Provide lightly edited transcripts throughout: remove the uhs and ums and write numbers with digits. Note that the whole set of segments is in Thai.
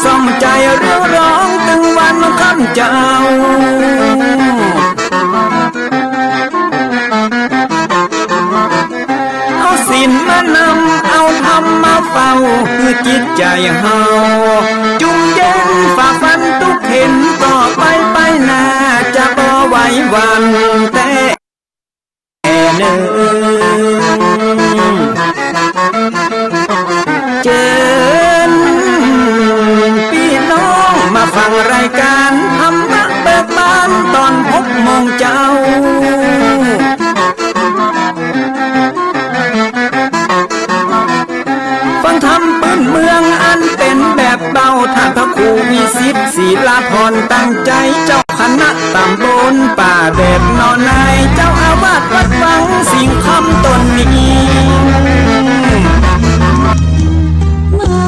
ส่องใจเรียวร้องตึงวันค่ำเจ้าเอาศีลมานำเอาธรรมมาเฝ้าคือจิตใจเฮาจุงเย็นฝ่าฟันทุกเห็นต่อไปหน้าจะบ่ไหววันแต่เนิ่นเจิญพี่น้องมาฟังรายการธรรมะเบิกบานตอน6 โมงเจ้าฟังธรรมปืนเมืองอันเป็นแบบเบาท่านพระครูวิสิทธิ์ศิลาภรณ์ตั้งใจเจ้าคณะตำบลป่าแดดนอนในเจ้าอาวาสวัดฟังสิ่งคำตนนี้มา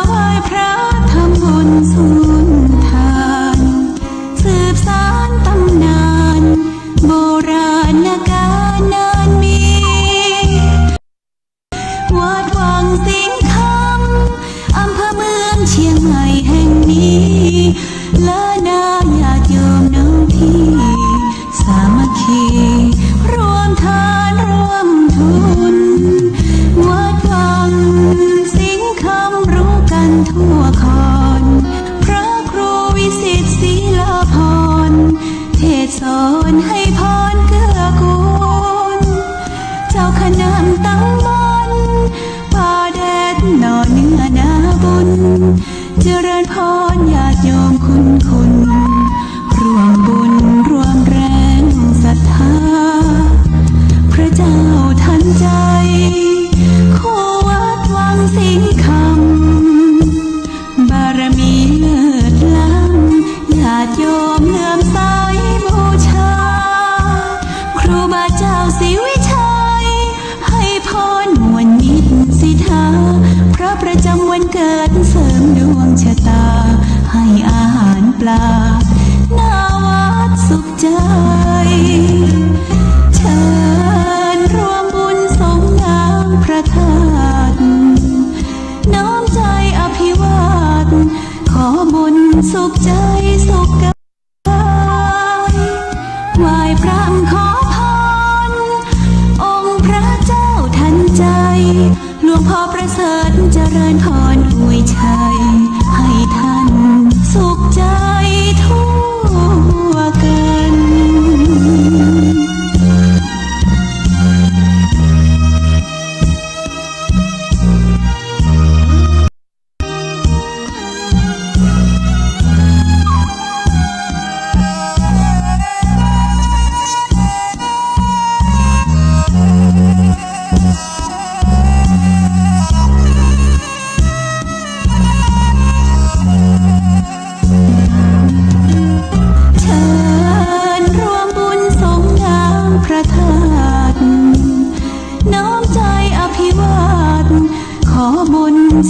ไหว้พระทำบุญสุนทานสืบสานตำนานโบราณกาลนานมีวัดวังสิงห์คำอำเภอเมืองเชียงใหม่แห่งนี้และนาญาติโยมน้องพี่สามัคคีรวมทานร่วมทุนวัดวังสิงห์คำรู้กันทั่วคอนพระครูวิสิทธิ์ศิลาภรณ์เทศสอนให้พรเกื้อกูลเจ้าคณะตำบลป่าแดดหน่อเนื้อนาบุญเจริญพรญาติโยมคุณร่วมบุญร่วมแรงศรัทธาพระเจ้าทันใจคู่วัดวังสิงห์คำบารมีเลิศล้ำญาติโยมเลื่อมใสบูชาครูบาเจ้าศรีวิชัยให้พรมวลมิตรสิทธาพระประจำวันเกิดเสริมดวงชะตาให้อาหารปลาหน้าวัดสุขใจเชิญรวมบุญสงนามพระธาตุน้อมใจอภิวาทขอบุญสุขใจสุขกายไหว้พระขอพรองค์พระเจ้าทันใจหลวงพ่อประเสริฐเจริญพรอวยชัยให้ท่านสุขใจทั่วกัน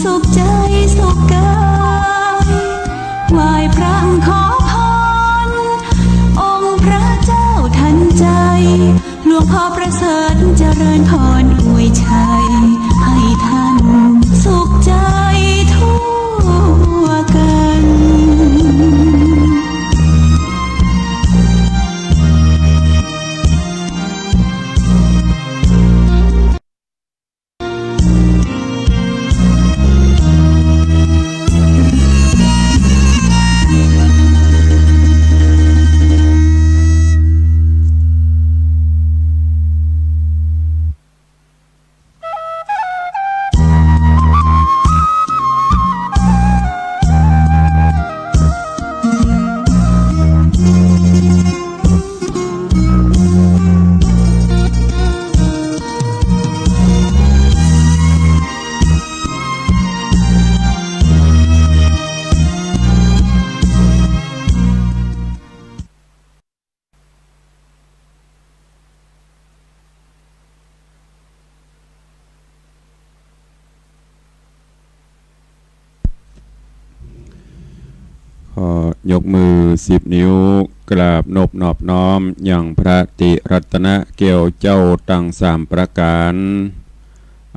สุขใจสุขกายไหว้พระขอพรองค์พระเจ้าทันใจหลวงพ่อประเสริฐเจริญพรอวยชัยให้ท่านสุขใจทั่วกัน ยกมือ10 นิ้วกราบนอบน้อมอย่างพระติรัตนเกี่ยวเจ้าตั้ง3 ประการ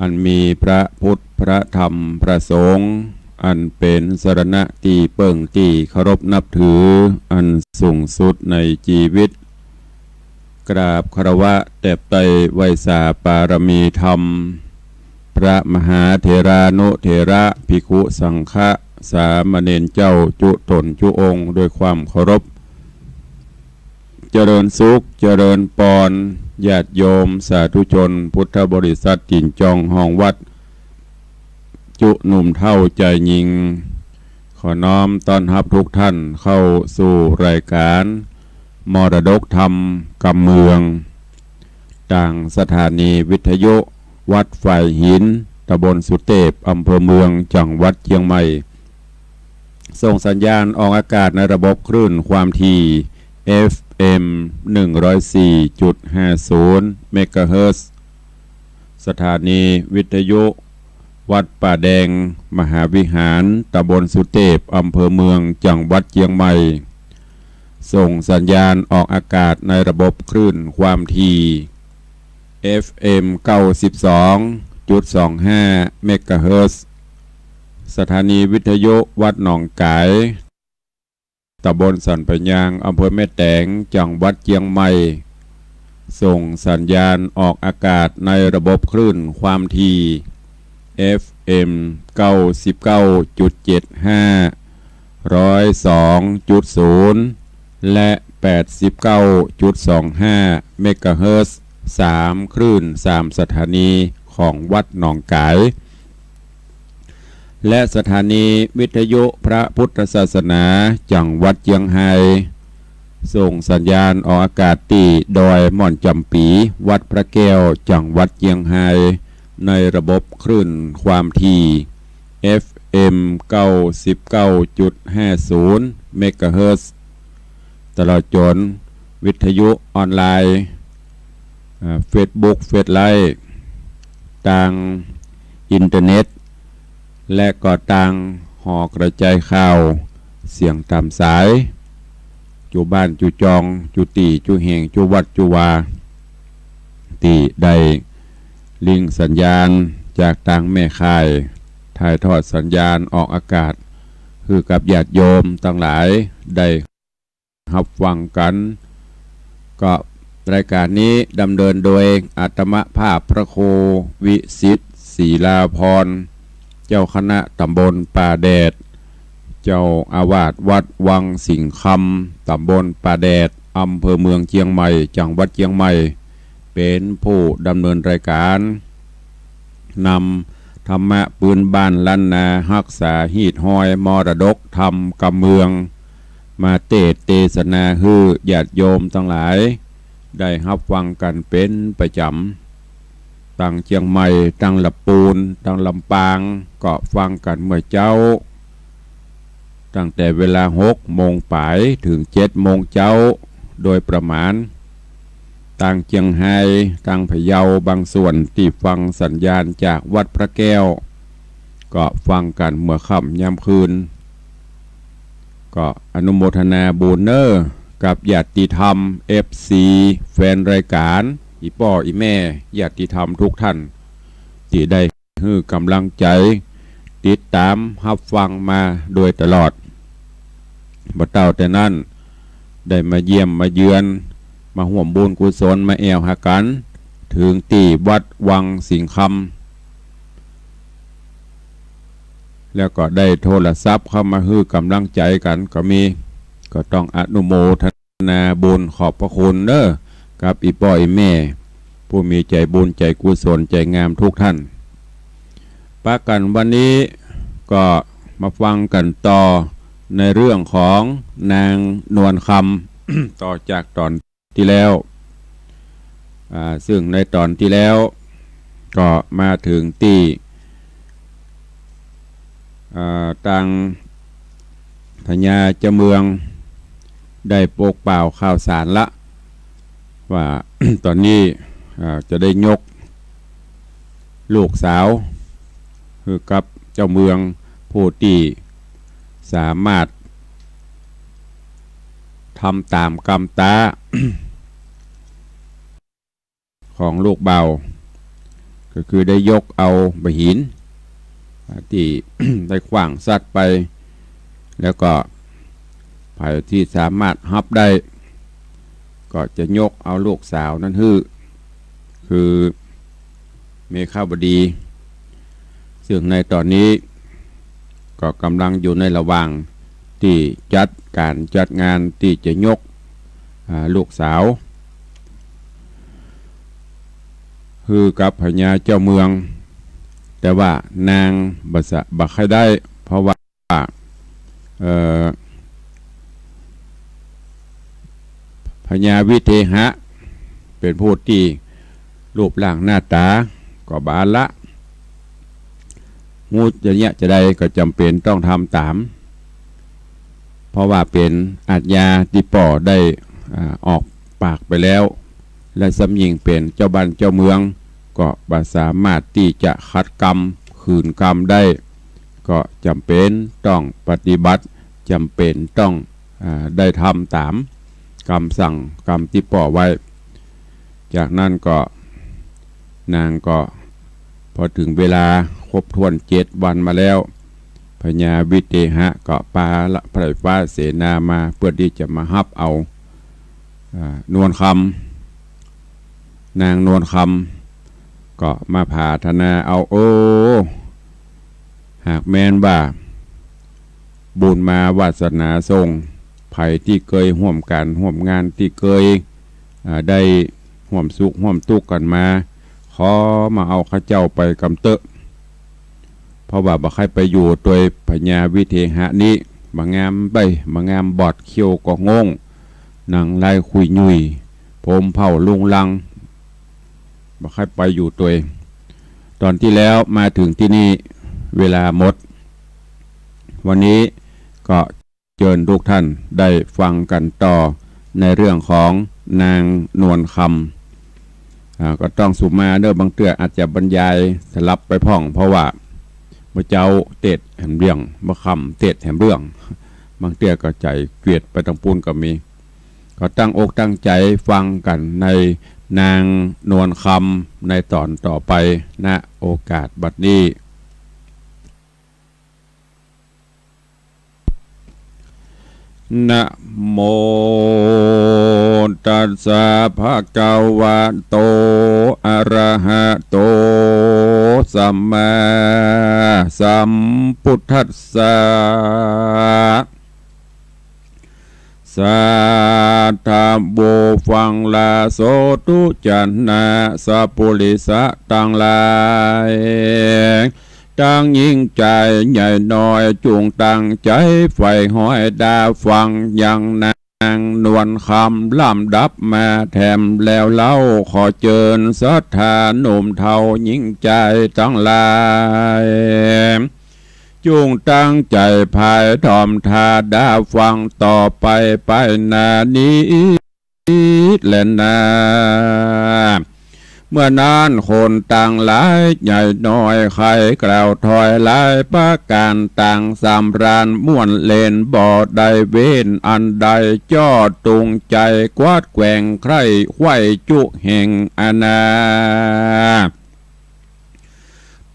อันมีพระพุทธพระธรรมพระสงฆ์ อันเป็นสรณะที่เปิ่งที่เคารพนับถืออันสูงสุดในชีวิตกราบคารวะแด่ไตรไวยสาปารมีธรรมพระมหาเถรานุเถระภิกขุสังฆะสามเณรเจ้าจุตนจุองค์ด้วยความเคารพเจริญสุขเจริญปอนญาติโยมสาธุชนพุทธบริษัทจินจองห้องวัดจุหนุ่มเท่าใจยิงขอน้อมต้อนรับทุกท่านเข้าสู่รายการมรดกธรรมกำเมืองต่างสถานีวิทยุวัดฝ่ายหินตำบลสุเทพอำเภอเมืองจังหวัดเชียงใหม่ส่งสัญญาณออกอากาศในระบบคลื่นความถี่ FM 104.50 เมกะเฮิรตซ์สถานีวิทยุวัดป่าแดงมหาวิหารตำบลสุเทพอำเภอเมืองจังหวัดเชียงใหม่ส่งสัญญาณออกอากาศในระบบคลื่นความถี่ FM 92.25 เมกะเฮิรตซ์สถานีวิทยุวัดหนองกายตำบลสันปะยางอำเภอแม่แตงจังหวัดเชียงใหม่ส่งสัญญาณออกอากาศในระบบคลื่นความถี่ FM 99.75 102.0 และ 89.25 เมกะเฮิรตซ์3คลื่น3สถานีของวัดหนองกายและสถานีวิทยุพระพุทธศาสนาจังหวัดเชียงไฮ้ส่งสัญญาณออกอากาศที่ดอยม่อนจำปีวัดพระแก้วจังหวัดเชียงไฮ้ในระบบคลื่นความถี่ FM 99.50 เมกะเฮิรตซ์ตลอดจนวิทยุออนไลน์Facebook เฟซไลฟ์ทางอินเทอร์เน็ตและก็ทางหอกระจายข่าวเสียงตามสายจูบ้านจูจองจูตีจูแห่งจูวัดจูวาตีได้ลิงสัญญาณจากทางแม่ข่ายถ่ายทอดสัญญาณออกอากาศคือกับญาติโยมทั้งหลายได้รับฟังกันก็รายการนี้ดำเนินโดยอาตมภาพพระโควิสิทธิ์ศรีลาภรณ์เจ้าคณะตำบลป่าแดดเจ้าอาวาสวัดวังสิงคำตำบลป่าแดดอำเภอเมืองเชียงใหม่จังหวัดเชียงใหม่เป็นผู้ดำเนินรายการนำธรรมะปืนบ้านล้านนารักษาหีดห้อยมรดกธรรมกำเมืองมาเทศนาฮือญาติโยมทั้งหลายได้รับฟังกันเป็นประจำตั้งเชียงใหม่ตั้งลำปูนตั้งลำปางก็ฟังกันเมื่อเจ้าตั้งแต่เวลา6 โมงป่ายถึง7 โมงเจ้าโดยประมาณตั้งเชียงไฮ้ตั้งพะเยาบางส่วนที่ฟังสัญญาณจากวัดพระแก้วก็ฟังกันเมื่อค่ำยามคืนก็อนุโมทนาบุญเนอร์กับญาติธรรม FC แฟนรายการอีพ่ออีแม่ญาติธรรมทุกท่านที่ได้ให้กำลังใจติดตามรับฟังมาโดยตลอดบ่เต่าแต่นั้นได้มาเยี่ยมมาเยือนมาห่วมบุญกุศลมาแอวหากันถึงที่วัดวังสิงคำแล้วก็ได้โทรศัพท์เข้ามาให้กำลังใจกันก็มีก็ต้องอนุโมทนาบุญขอบพระคุณเด้อกับอีพ่ออีแม่ผู้มีใจบุญใจกุศลใจงามทุกท่านปะกันวันนี้ก็มาฟังกันต่อในเรื่องของนางนวลคำ ต่อจากตอนที่แล้วซึ่งในตอนที่แล้วก็มาถึงที่ทางพญาเจ้าเมืองได้โปกเปล่าข่าวสารละว่า ตอนนี้จะได้ยกลูกสาวคือกับเจ้าเมืองผู้ที่สามารถทำตามกรรมตา ของลูกเบาก็คือได้ยกเอาใบหิน ที่ ได้ขว้างสัตว์ไปแล้วก็ภัยที่สามารถฮับได้ก็จะยกเอาลูกสาวนั้นคือเมฆาบดีซึ่งในตอนนี้ก็กำลังอยู่ในระหว่างที่จัดงานที่จะยกลูกสาวคือกับพญาเจ้าเมืองแต่ว่านางบักใครได้เพราะว่าพญาวิเทหะเป็นผู้ที่รูปร่างหน้าตาก็บานละงูจะได้ก็จำเป็นต้องทำตามเพราะว่าเป็นอาชญาที่ป่อได้ออกปากไปแล้วและสำยิงเป็นเจ้าบ้านเจ้าเมืองก็บ่สามารถที่จะขัดกรรมขืนกรรมได้ก็จำเป็นต้องปฏิบัติจำเป็นต้องได้ทำตามคำสั่งกรรมที่ป่อไว้จากนั้นก็นางก็พอถึงเวลาครบถ้วน7 วันมาแล้วพญาวิเทหะก็ปาละไพร่ฟ้าเสนามาเพื่อที่จะมาฮับเอานวลคำนางนวลคำก็มาผาธนาเอาหากแม้นว่าบุญมาวาสนาทรงไผ่ที่เคยร่วมกันร่วมงานที่เคยได้ร่วมสุขร่วมทุกข์กันมาขอมาเอาข้าเจ้าไปกำเตอะเพราะว่าบ่ใครไปอยู่โดยพญาวิเทหะนี้มางามบอดเขี้ยวก็งงนางไล่คุยยุยผมเผาลุงลังบ่ใครไปอยู่ตัวเองตอนที่แล้วมาถึงที่นี่เวลาหมดวันนี้ก็เชิญทุกท่านได้ฟังกันต่อในเรื่องของนางนวลคำก็ต้องสุมาเด้อบางเตื้ออาจจะบรรยายสลับไปพ่องเพราะว่าเมื่อเจ้าเตดแหมเรื่องเมื่อคำเตดแหมเรื่องบางเตื้อก็ใจเกลียดไปตั้งปูนก็มีก็ตั้งอกตั้งใจฟังกันในนางนวลคำในตอนต่อไปณโอกาสบัดนี้นะโมตัสสะภะคะวะโตอะระหะโตสัมมาสัมพุทธัสสะสัทธาโบฟังลาโสตุจันนาสัพพุริสะตังหลายตั้งยิ่งใจใหญ่น้อยจุงตั้งใจไฟห้อยดาฟังอย่างนางนวลคำลำดับมาแถมแล้วเล่าขอเจิญศรัทธาหนุ่มเทายิ่งใจทั้งหลายจุงตั้งใจภายทอมทาดาฟังต่อไปนานี้และนาเมื่อนานคนต่างหลายใหญ่น้อยใครกล่าวถอยหลายประการต่างสำราญม่วนเล่นบ่อใดเว้นอันใดจ้อตุงใจกวาดแกว่งใครไขว้จุแห่งอนา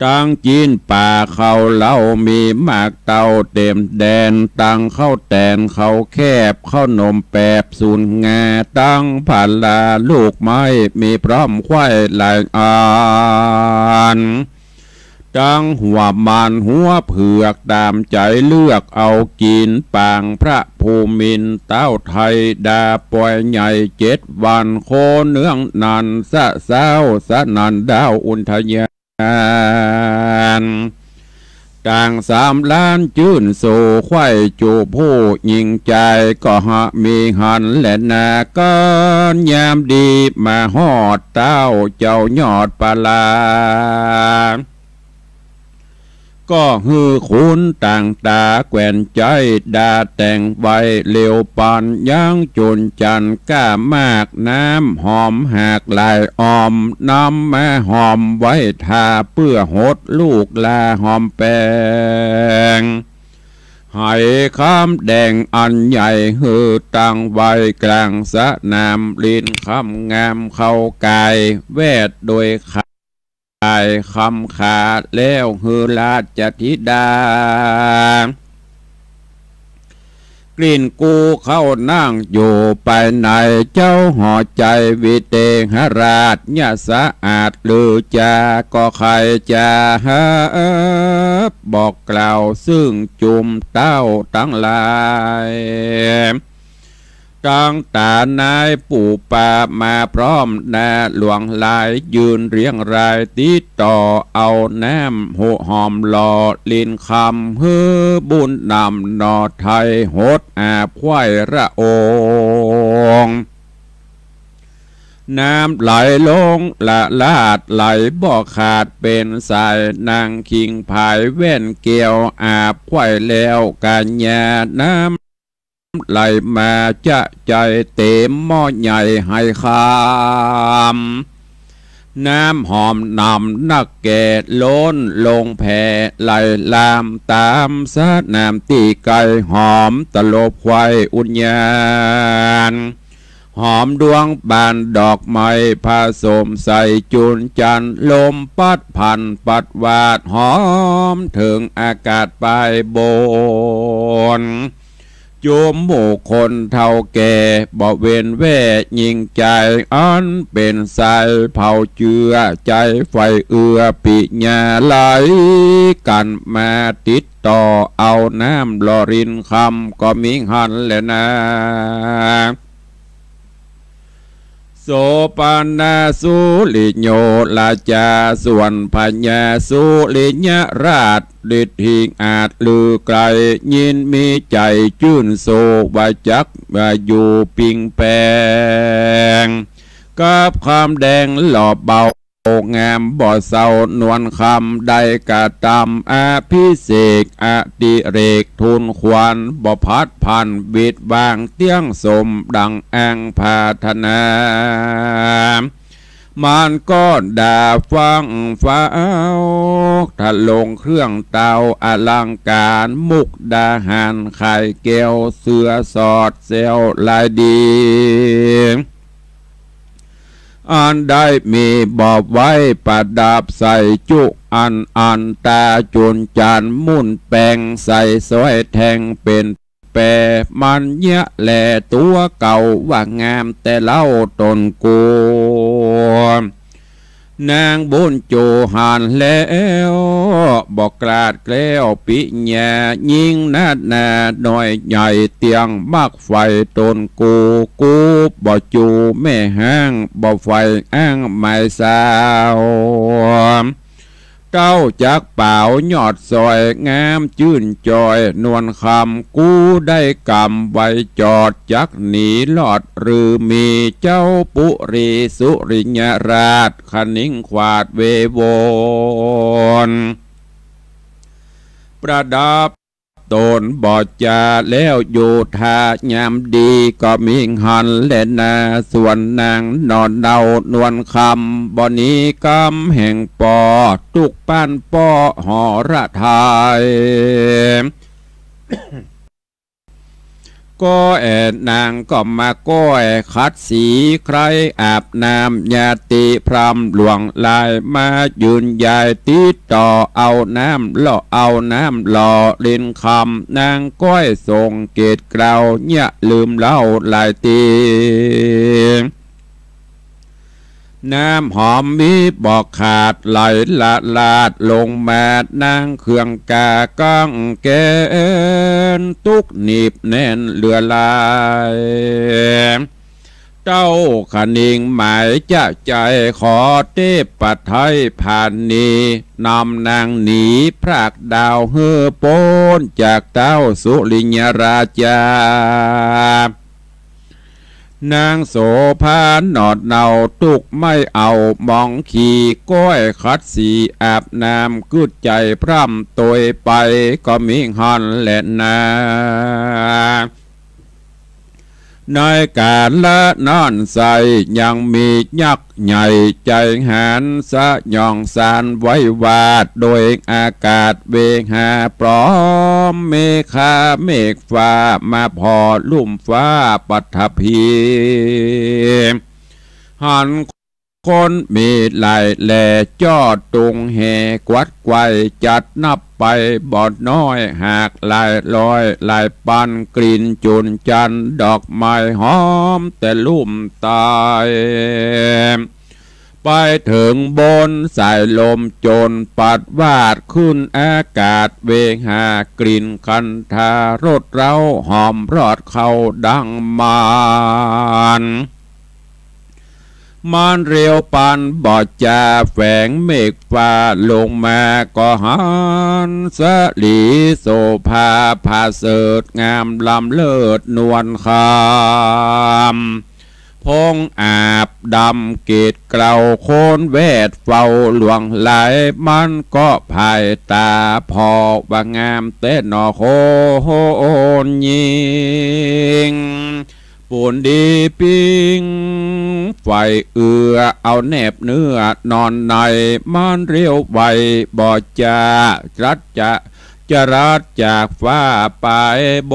ตั้งจีนป่าเขาเล่ามีหมากเต่าเต็มแดนตั้งเข้าแตนเขาแคบเข้านมแปบสูนงาตั้งผ่านลาลูกไม้มีพร้อมไข่หลายอันตั้งหัวมันหัวเผือกตามใจเลือกเอากินปางพระภูมินเต้าไทยดาปล่อยใหญ่7 วันโคเนื้องนันสะเศร้าสะนันดาวอุนทยาต่าง3 ล้านจื่นโซไข่จูผู้ยิงใจก็หะมีหันและนากันยามดีมาหอดเต้าเจ้ายอดปลาก็ฮือคุณต่างตาแกวนใจดาแต่งใบเลียวปานย่างจุนจันก้ามากน้ำหอมหากลายออมน้ำแม่หอมไว้ทาเพื่อหดลูกลาหอมแปงให้ข้ามแดงอันใหญ่ฮือตั้งไว้กลางสะนามลินคำงามเข้ากายแวดโดยขา คำขาดแล้วฮือราชธิดากลิ่นกูเข้านั่งอยู่ไปในเจ้าห่อใจวิเตหราชญาสะอาดหรือจาก็ใครจะบอกกล่าวซึ่งจุมเต้าทั้งหลายตั้งตานายปู่ป่ามาพร้อมแน่หลวงลายยืนเรียงรายติดต่อเอาแนมหัวหอมหล่อลินคำเฮือบุญนำนอไทยโหดอาบควายระองน้ำไหลลงละลาดไหลบ่อขาดเป็นสายนางคิงภายเว้นเกี่ยวอาบควายแล้วกันยาน้ำไหลมาจะใจเต็มหม้อใหญ่ให้คามน้ำหอมนำนักแก่ล้นลงแผ่ไหลลามตามสะน้ำตีไก่หอมตลบควายอุญญาณหอมดวงบานดอกไม้ผสมใส่จุนจันลมปัดพันปัดวาดหอมถึงอากาศไปบนโยมหมู่คนเท่าแก่บ่เว้นแว่ยิงใจอันเป็นสายเผาเจือใจไฟเอือปิญาไหลกันมาติดต่อเอาน้ำลอรินคำก็มิหันแหละนะโสปานาสุลิโยลาจาส่วนพญาสุลิญราชฤทธิอาจลือไกลยินมีใจจื่นโศกวาจักอยู่ปิงแปงกับความแดงหล่อเบางามบ่อเศร้านวลคำได้กะตำอาภิเษกอดิเรกทุนควันบ่พัดพันบิดบางเตี้ยงสมดังอังพาธนามันก็ด่าฟังฟ้าถ้าลงเครื่องเตาอลังการมุกดาหารไข่แก้วเสือสอดเซลลายดีอันได้มีบอบไว้ประดับใส่จุอันตาจุนจานมุ่นแปงใส่สวยแทงเป็นแปรมันเยะแหล่ตัวเก่าว่างามแต่เล่าตนกูนางบุญโจหานแล้วบอกกลาดแกล้วปิญญายิ่งนาดนาหน่อยใหญ่เตียงมากไฟตนกูบ่จูแม่ห้างบ่ไฟอ้างไม้สาวเก้าจากเป่ายอดซอยงามจื่นจอยนวลคำกูได้กำไว้จอดจักหนีลอดหรือมีเจ้าปุรีสุริญราชคณิงขวาดเวโวนประดับตนบอดจาแล้วอยู่ทายามดีก็มีหันและนาส่วนนางนอนเดานวลคำบ่อนี้กำแห่งปอตุกป้านปอหอระทายก็นางก็มาก้อยคัดสีใครอาบน้ำญาติพรำหลวงลายมายืนยายติดต่อเอาน้ำหล่อเล่นคำนางก้อยส่งเกตกล่าวเนี่ยลืมเล่าลายตีน้ำหอมมีบอกขาดไหลละลาดลงมานางเครื่องกาก้องแกนตุกหนีบแน่นเรือลายเจ้าขนิงหมายจะใจขอเทพปัทไทยผ่านนี้นำนางหนีพรากดาวเฮือโปนจากเต้าสุริญราชานางโสภาหนอดเนาตุกไม่เอามองขี่ก้อยคัดสีอาบน้ำกุดใจพร่ำตัวไปก็มีหันแหละนาในการละนอนใสยังมียักษ์ใหญ่ใจหันสะยองสานไว้วาดโดยอากาศเวหาพร้อมเมฆาเมฆฟ้ามาพอลุ่มฟ้าปัทภีหัน คนมีหลายแหล่จอดตุงแห่กวัดไกวจัดนับไปบ่อนน้อยหากหลายร้อยหลายปันกลิ่นจุนจันดอกไม้หอมแต่ลุ่มตายไปถึงบนสายลมจนปัดวาดขึ้นอากาศเวงหากลิ่นคันธารสเราหอมรอดเข้าดังมานมันเรียวปันบอดจาแฝงเมฆฟ้าลงมาก็หันสลีโสภาผาเสดงามลำเลิศนวลคามพงอาบดำเกตเกลาโคนแวดเฝ้าหลวงไหลมันก็ภายตาพอว่างามเต้นนอโคโอนยิงปูนดีปิงไฟเอือเอาแนบเนื้อนอนในมันเรียวใบบอจารัดจะรัดจากฟ้าไปบ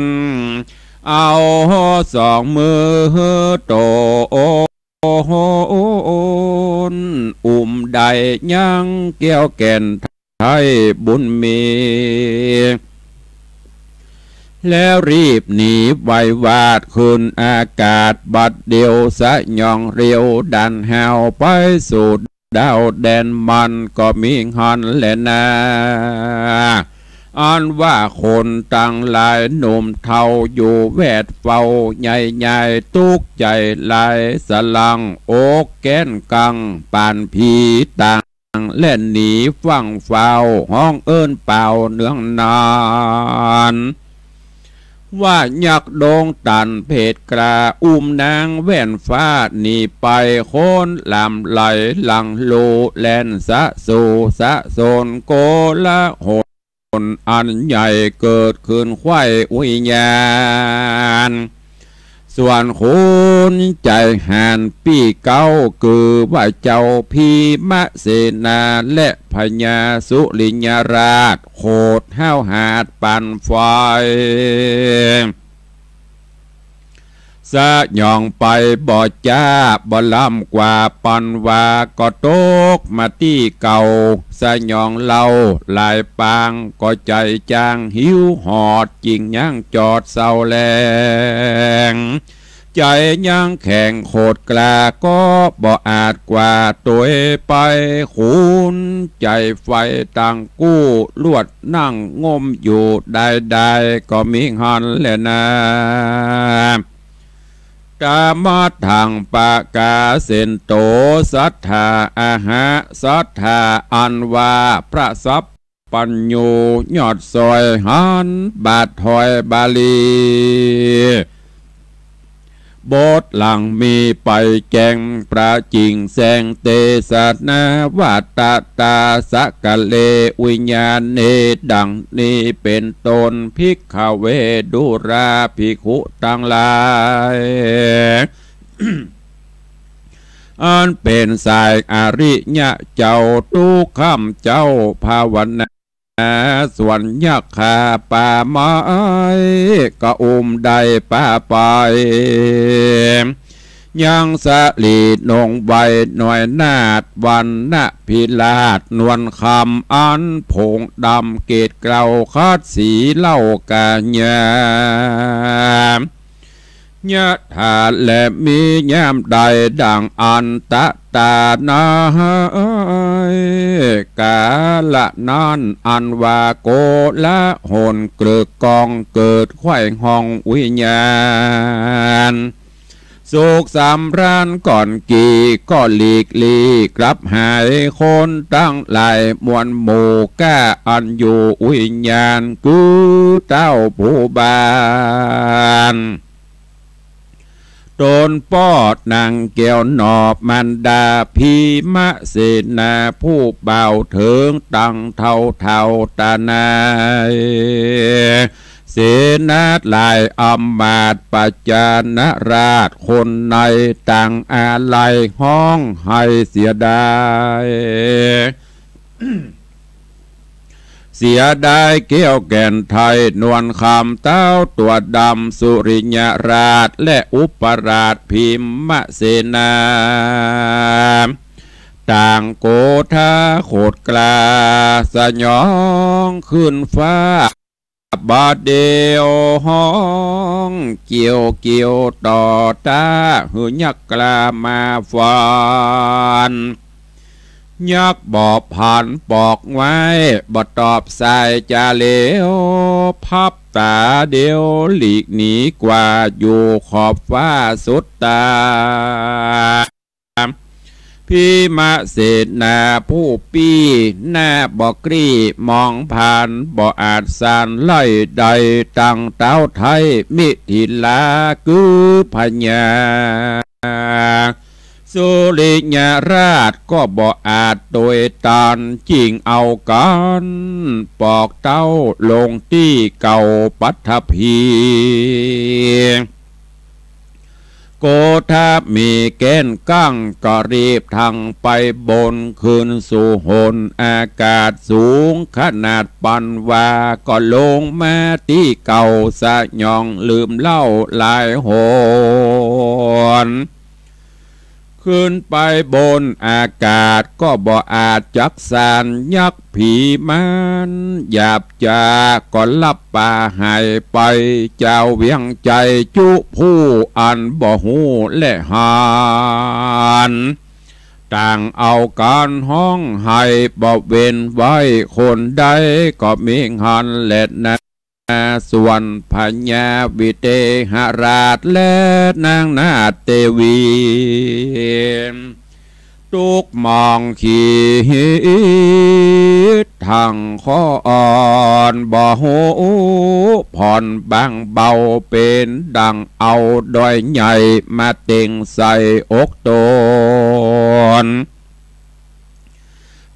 นเอาสองมือโตอุ้มใดยังเกี่ยวแก่นไทยบุญมีแล้วรีบหนีไววาดขึ้นอากาศบัดเดียวสะยองเรียวดันแหวไปสู่ดาวแดนมันก็มีหันแลนาอันว่าคนต่างหลายหนุ่มเทาอยู่แวดเฝ้าใหญ่ๆตุกใจลายสลังโอกแก้นกังปานผีต่างเล่นหนีฟังเฝ้าห้องเอิ้นเป่าเนืองนานว่ายักโดงตันเพศกราอุ้มนางแว่นฟ้าหนีไปโคนลำไหลหลังโลแลนสะสู่สะโซนโกละหนอันใหญ่เกิดขึ้นไข้วิญญาณส่วนคุณใจหันปีเก้าคือว่าเจ้าพีมะเสนาและพญาสุริญราชโคดห้าวหาดปันไฟสะย่องไปบ่จ้าบ่ลำกว่าปันวาก็ตกมาที่เก่าสะย่องเล่าลายปางก็ใจจางหิวหอดจริงยังจอดเศร้าแรงใจยังแข่งโคดกลาก็บ่อาจกว่าตัวไปขุนใจไฟต่างกู้ลวดนั่งงมอยู่ได้ก็มีหันแลนะกามาทางปากาเสนโตสัทธาอาหะสัทธาอันว่าพระสัพปัญโยยอดซอยหันบาทถอยบาลีบทหลังมีไปแจงประจิงแสงเตสัตนาวัตตาสักะเลวิญญาณเนดังนี้เป็นตนภิกขเวดุราภิกขุทั้งหลายอันเป็นสายอริยะเจ้าทุกคำเจ้าภาวนาส่วนยักขาป่าไม้ก็อุ้มได้ป่าไปยังสะลีนงใบหน่อยนาดวันนะพิลาดนวลคำอันผงดำเกตเกลาคาดสีเล่ากาญายะถาและมีแย้มใดดังอันตะตานากาละนั้นอันว่าโกละหนเกลือกองเกิดไข่ห้องวิญญาณสุขสำราญก่อนกี่ก็หลีกลีกลับหายคนตั้งหลายมวลหมู่ก้าอันอยู่วิญญาณกูเต้าผู้บานโดนปอดนางเกี่ยวหนอบมันดาพีมะเสนาผู้เบาเถิงตังเท่าตานาเสนาลายอำมาตย์ปัจจานราชคนในต่างอาลัยห้องให้เสียดาย เสียได้เกี้ยวแก่นไทยนวลคำเต้าตัวดำสุริยราชและอุปราชพิมมเสนาต่างโกธาโขดกลาสยองขึ้นฟ้าบาดเดียวห้องเกี่ยวต่อตาหือยักกลามาฟันยักบอบผ่านปอกไว้บดตอบสายจาเลวพับตาเดียวหลีกหนีกว่าอยู่ขอบฟ้าสุดตาพี่มาเสดนาผู้ปี้หน้าบอกกรีมองผ่านบ่อาจสานไล่ใดตั้งเต้าไทยมิถิลาคือพญาสุริยราชก็บ่อาจโดยตานจริงเอากันปอกเต้าลงที่เก่าปัทภีโกธามีแกนกั้งก็รีบทางไปบนคืนสู่หนอากาศสูงขนาดปันวาก็ลงมาที่เก่าสะยองลืมเล่าหลายหนขึ้นไปบนอากาศก็บ่อาจจักสานยักผีมันหยาบจาก็ลับป่าหายไปเจ้าเวียงใจจุผู้อันบ่หูและหานต่างเอาการห้องให้บ่เว้นไว้คนใดก็มีหันและนะส่วนพญาวิเทหราชและนางนาเตวีทุกมองขีดทางข้ออ่อนบ่หูผ่อนบางเบาเป็นดังเอาดอยใหญ่มาเต็งใส่อกตน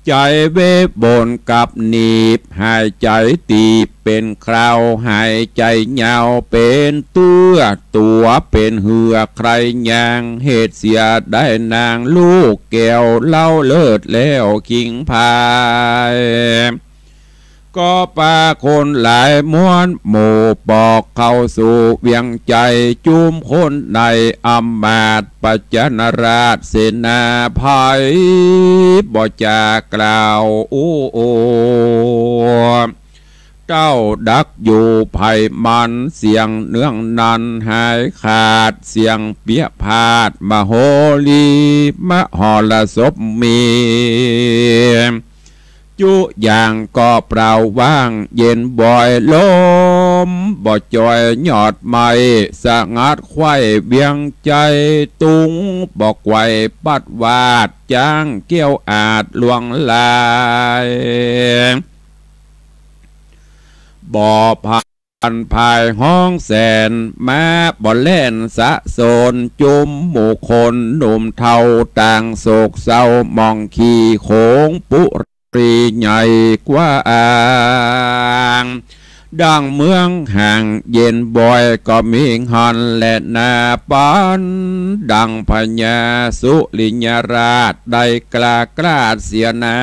ใจเวบบนกับหนีบหายใจตีเป็นคราวหายใจยาวเป็นตัวเป็นเหือใครยางเหตุเสียได้นางลูกแก้วเล่าเลิศแล้วคิงพายก็ปาคนหลายม้วนหมู่ปอกเข้าสู่เวียงใจจุมคนในอำมาตย์ปัจจนราชเสนาภัยบ่จากล่าวโอเจ้าดักอยู่ไผ่มันเสียงเนื่องนันหายขาดเสียงเปียพาดมโหรีมหรสพมีจุอย่างก็เปล่าว่างเย็นบ่อยลมบ่จอยหยอดไม่สะงัดไข่เบียงใจตุงบอกไว้ปัดวาดจ้างเกี้ยวอาจลวงลายบ่ผ่านภายห้องแสนแม้บ่เล่นสะโซนจุมหมู่คนหนุ่มเทาต่างโศกเศร้ามองขี่โขงปุรีใหญ่กว่าอ่างดังเมืองห่างเย็นบ่อยก็มีหันและนาปันดังพญาสุริยราชได้กล้าเสียนา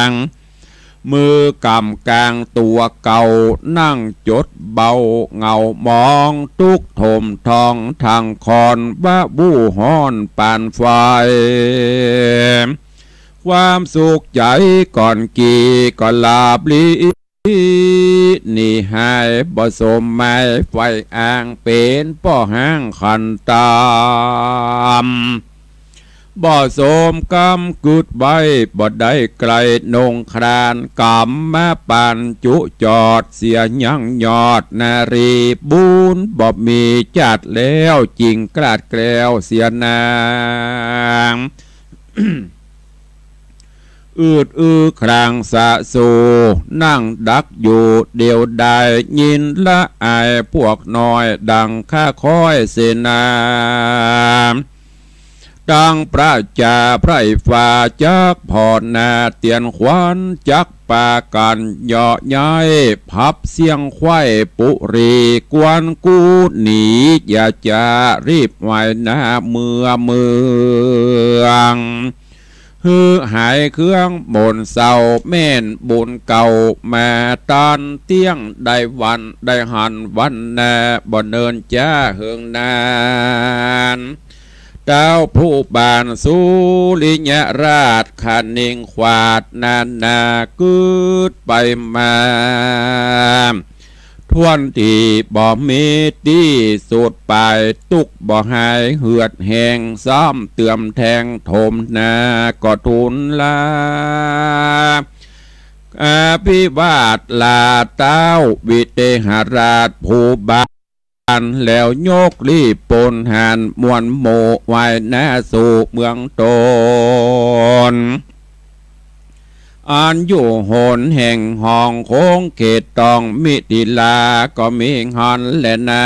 งมือกำกลางตัวเก่านั่งจดเบาเงามองทุกถมทองทางคอนบ้าบู้ฮ้อนปานไฟความสุขใจก่อนกี่ก็ลาบลีนี่หายบ่สมไม้ไฟอ่างเป็นป่อห้างขันตามบ่สมกำกึดใบบ่ได้ไกลนงครานกำมาปานจุจอดเสียยังยอดนารีบุญบ่มีจัดแล้วจริงกลาดแกล้วเสียนางครางสะสูนั่งดักอยู่เดียวได้ยินละอายพวกน้อยดังข้าคอยเสนาดังพระจ่าไพร่ฟ้าจักพอนาเตียนขวัญจักปากันเหยาะย้ายพับเสียงไข่ปุรีกวนกูหนีอย่าจะรีบไว้หน้าเมือง ฮือหายเครื่องบนเสาแม่นบุญเก่าแม่ตอนเตี้ยงได้วันได้หันวันแน่บ่เนินจ้าเฮืองนานเจ้าผู้บานสุริยราชขันนิงขวาดนานนากืดไปมาทวนที่บ่มีที่สุดปลายตุกบ่หายเหือดแหงซ้อมเตื่อมแทงถมนาก็ทุนลาอาภิวาทลาเต้าวิเตหราชผู้บานแล้วโยกรีบปนหานมวนโมไว้หน้าสู่เมืองตนอันอยู่โหนแห่งห้องโค้งเขตตองมิติลาก็มีฮอนและนา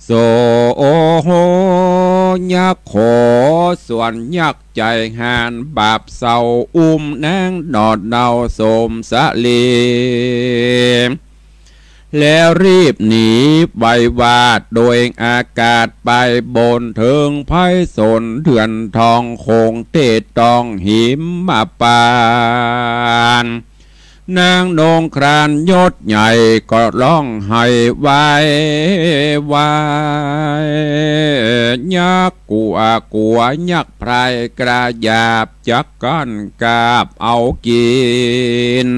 โซโอโหยักขอส่วนยักใจหานบาปเศร้านางนอดเนาสมสะลีแล้วรีบหนีใบวาดโดยอากาศไปบนเทิงไพศนเถื่อนทองโคงเตตตองหิมมาปานนางนงครานยศใหญ่ก็ร้องไห้ไว้ยักกัวยักไพรกระยาบจักกันกาบเอากิน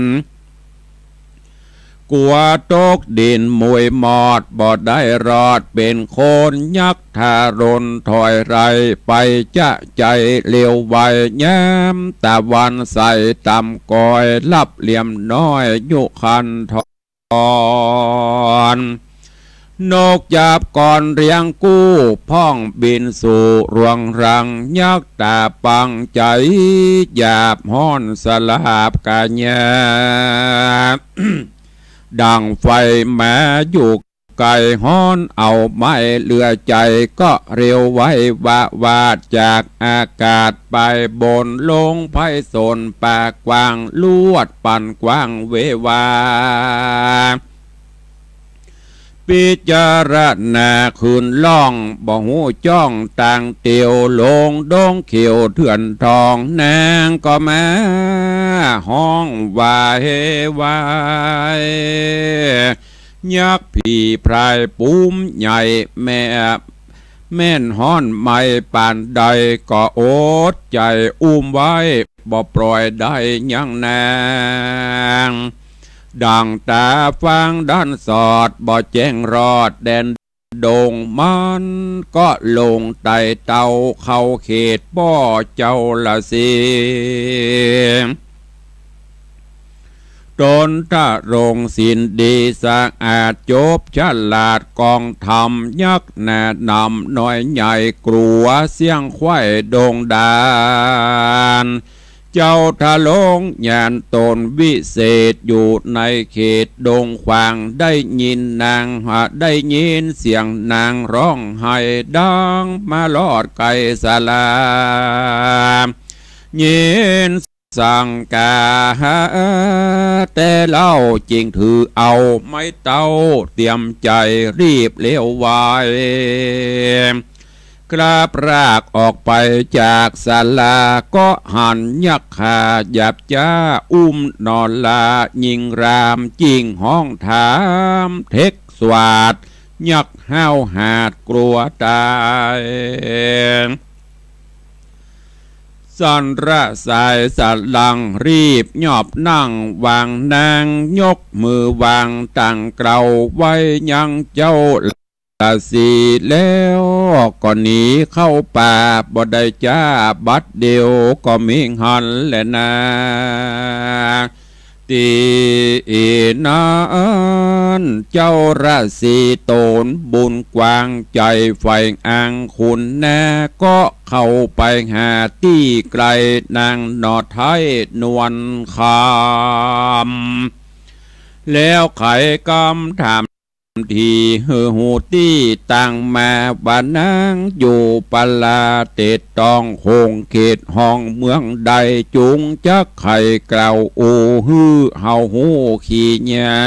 กัวตกดินมวยหมอดบ่ได้รอดเป็นโคนยักษ์ทารนถอยไรไปจะใจเลี้ยวไวย้ำตะวันใส่ต่ำกอยลับเหลี่ยมน้อยยุคันทอนนกหยาบก่อนเรียงกู้พ่องบินสู่รวงรังยักษ์ตาปังใจหยาบห้อนสลาบกาญา ดังไฟแม้อยู่ไกลฮ้อนเอาไม้เลือใจก็เร็วไว้วาดจากอากาศไปบนลงไพศนปากกว้างลวดปั่นกว้างเววาพิจารณาคืนล่องบ่หูจ้องต่างเตียวลงดงเขียวเถื่อนทองนางก็มาห้องวาวายยักษ์ผีพรายปุ้มใหญ่แม่นห้อนไม่ปานใดก็อดใจไว้บ่ปล่อยได้ยังนางดังตาฟังด้านสอดบ่แจ้งรอดแดนดงมันก็ลงไต่เต่าเข้าเขตป้อเจ้าละสิตนถ้ารงสินดีสะอาดจบฉลาดกองธรรมยักษ์แนะนำน้อยใหญ่กลัวเสียงควายดงดานเจ้าทะลงญาณตนวิเศษอยู่ในเขตดงขวางได้ยินนางได้ยินเสียงนางร้องไห้ดังมาลอดไกศาลายินสั่งกาแต่เล่าจริงถือเอาไม่เต้าเตรียมใจรีบเลี้ยวไวกราบรากออกไปจากศาลาก็หันยักขาหยับจ้านอนลายิงรามจิงห้องถามเทคสวาดยักห้าวหาดกลัวตายสันระสายสัตลังรีบหยอบนั่งวางนางยกมือวางตั้งเกลาไว้ยังเจ้าละสีแล้วก็หนีเข้าป่าบ่ได้จ้าบัดเดียวก็มีหันแหละนาตีนั้นเจ้าราศีโตนบุญกว้างใจไฟอังคุณแน่ก็เข้าไปหาที่ไกลนางนอไทยนวลคำแล้วไขกำถามทีหูตี้ตั้งมาบ้านนางอยู่ปลาเตตตองโคงเขตห้องเมืองใดจุงจักไข่กล่าวอูฮือเฮาหูขี้ญา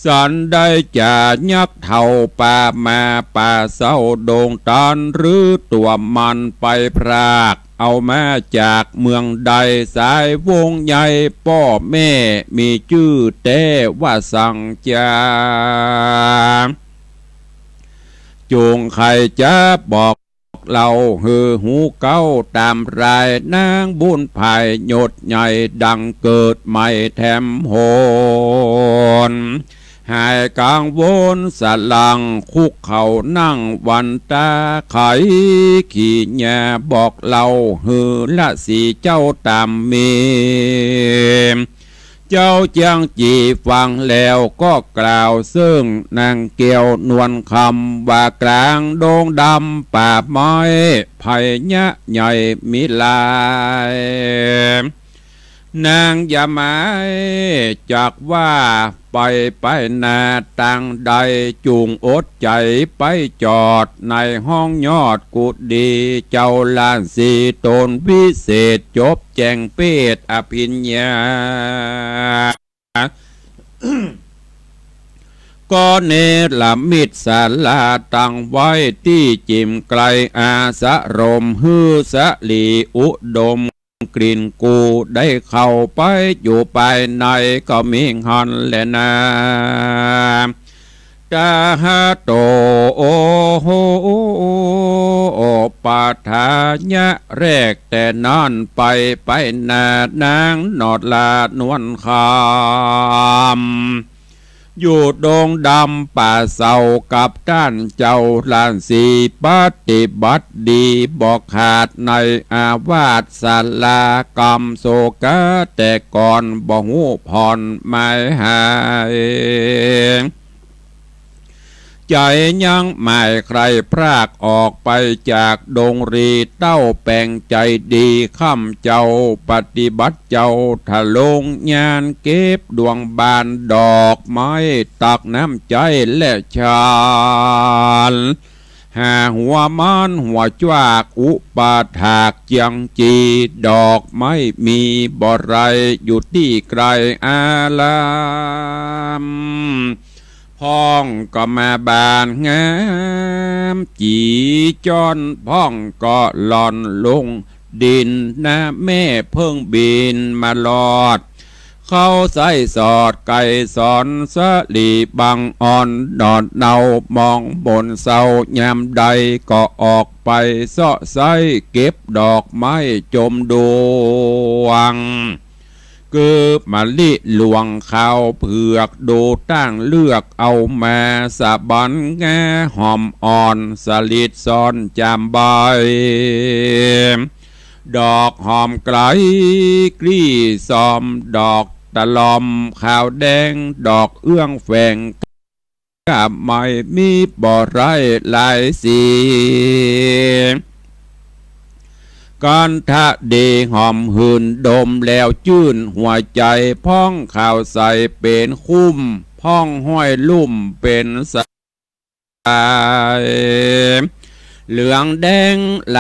สันได้จะยักเท่าป่ามาป่าเศร้าโด่งตานหรือตัวมันไปพรากเอามาจากเมืองใดสายวงใหญ่พ่อแม่มีชื่อแต่ว่าสังจาจงใครจะบอกเราหือหูเก้าตามรายนางบุญภายหยดใหญ่ดังเกิดใหม่แถมโหนหายกลางวนสลังคุกเขานั่งวันตาไขขี่แย่บอกเราหือละสีเจ้าตามมีเจ้าเจียงจีฟังแล้วก็กล่าวซึ่งนางเกี่ยวนวลคำว่ากลางโด่งดำป่าไม้ไผ่ยะใหญ่มิลายนางอย่าหมายจากว่าไปนาต่างใดจูงอดใจไปจอดในห้องยอดกุดีเจ้าลานสีตนพิเศษจบแจงเปตอภิญญา ก็เนรมิตศาลาตั้งไว้ที่จิมไกลอาสะรมฮือสะลีอุดมกลิ่นกูได้เข้าไปอยู่ภายในก็มีหันแลนาตาฮะโตโอโหปาทายะแรกแต่นั่นไปนานางนอดลานวลคำอยู่ดงดำป่าเศร้ากับด้านเจ้าลานสีปฏิบัติดีบอกขาดในอาวาสศาลากรรมโศกะแต่ก่อนบ่หูผ่อนไม่หายใจยังไม่ใครพรากออกไปจากดงรีเต้าแปลงใจดีข้ามเจ้าปฏิบัติเจ้าทะลงงานเก็บดวงบานดอกไม้ตักน้ำใจและชาลหาหัวมันหัวจวากอุปาถากเจียงจีดอกไม่มีบ่อไรอยู่ที่ไกลอาลามพ้องก็มาบานงามจีจอนพ้องก็หล่อนลงดินนะแม่เพิ่งบินมาลอดเข้าใส่สอดไก่สอนสลีบังอ่อนดอดเนามองบนเสายามใดก็ออกไปเสาะใส่เก็บดอกไม้จมดวงคือมะลิหลวงข้าวเผือกดูตั้งเลือกเอามาสะบันแงหอมอ่อนสลิดซ้อนจามใบดอกหอมไกลกลี้ซอมดอกตะลอมขาวแดงดอกเอื้องแฝงกับไม่มีบ่อไรหลายสีกันทะเดหอมหืนดมแล้วจื่นหัวใจพ้องข่าวใสเป็นคุ้มพ้องห้อยลุ่มเป็นสายเหลืองแดงล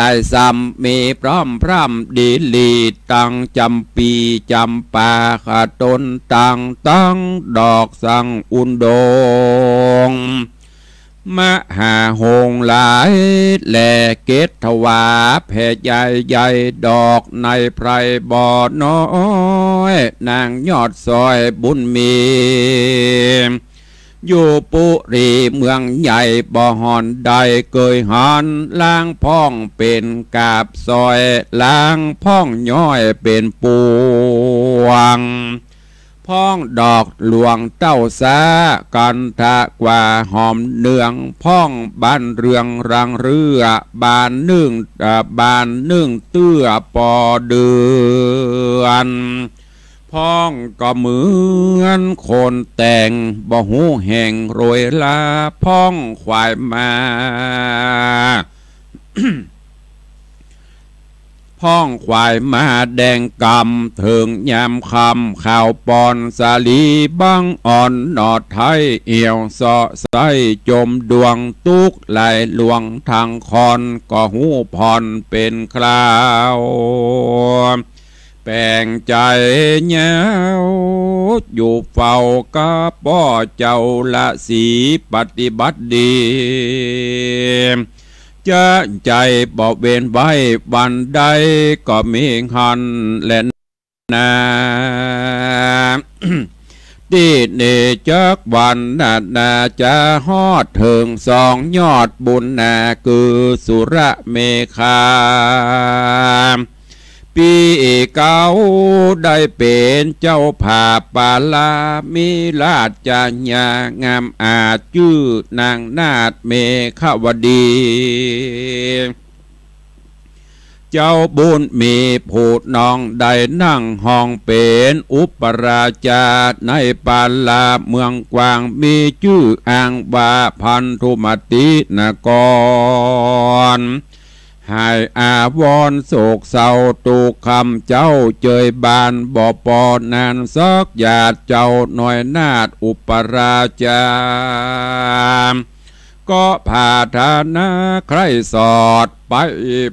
ายซ้ำมีพร้อมพร่ำดีลีตังจำปีจำปาขาต้นตังตั้งดอกสังอุนโดงมหาหงหลายแหล่เกตถวาแผ่ใหญ่ดอกในไพรบ่อน้อยนางยอดซอยบุญมีอยู่ปุรีเมืองใหญ่บ่หอนใดเกยหันล้างพ้องเป็นกาบซอยล้างพ้องย้อยเป็นปวงพ้องดอกหลวงเต้าสากันทะกว่าหอมเนืองพ้องบ้านเรืองรังเรือบานนึ่งเตื้อปอเดือนพ้องก็เหมือนคนแต่งบ่หูแห่งโรยลาพ้องควายมา พ้องควายมาแดงกำถึงยามคำข่าวปอนสาลีบังอ่อนนอดไทยเอี่ยวเสาะใสจมดวงตุกไหลหลวงทางคอนก็หูพรเป็นคราวแปลงใจเหงา อยู่เฝ้ากับป้อเจ้าละสีปฏิบัติดีจะใจบอกเวนไว้บันใดก็มีหันแลนนา ดีเนจักวันนาจะฮอดถึงสองยอดบุญนาคือสุระเมฆาปีเก่าได้เป็นเจ้าผาปาลามีราชญางามอาจชื่อนางนาถเมฆวดีเจ้าบุญมีผูดนองได้นั่งห้องเป็นอุปราชาในปาลาเมืองกวางมีชื่ออ่างบาพันธุมตินกรให้อาวรโศกเศร้าตุกคำเจ้าเจยบานบ่ปอนานซักหยาดเจ้าหน่อยนาฏอุปราชาก็พาธานาใครสอดไป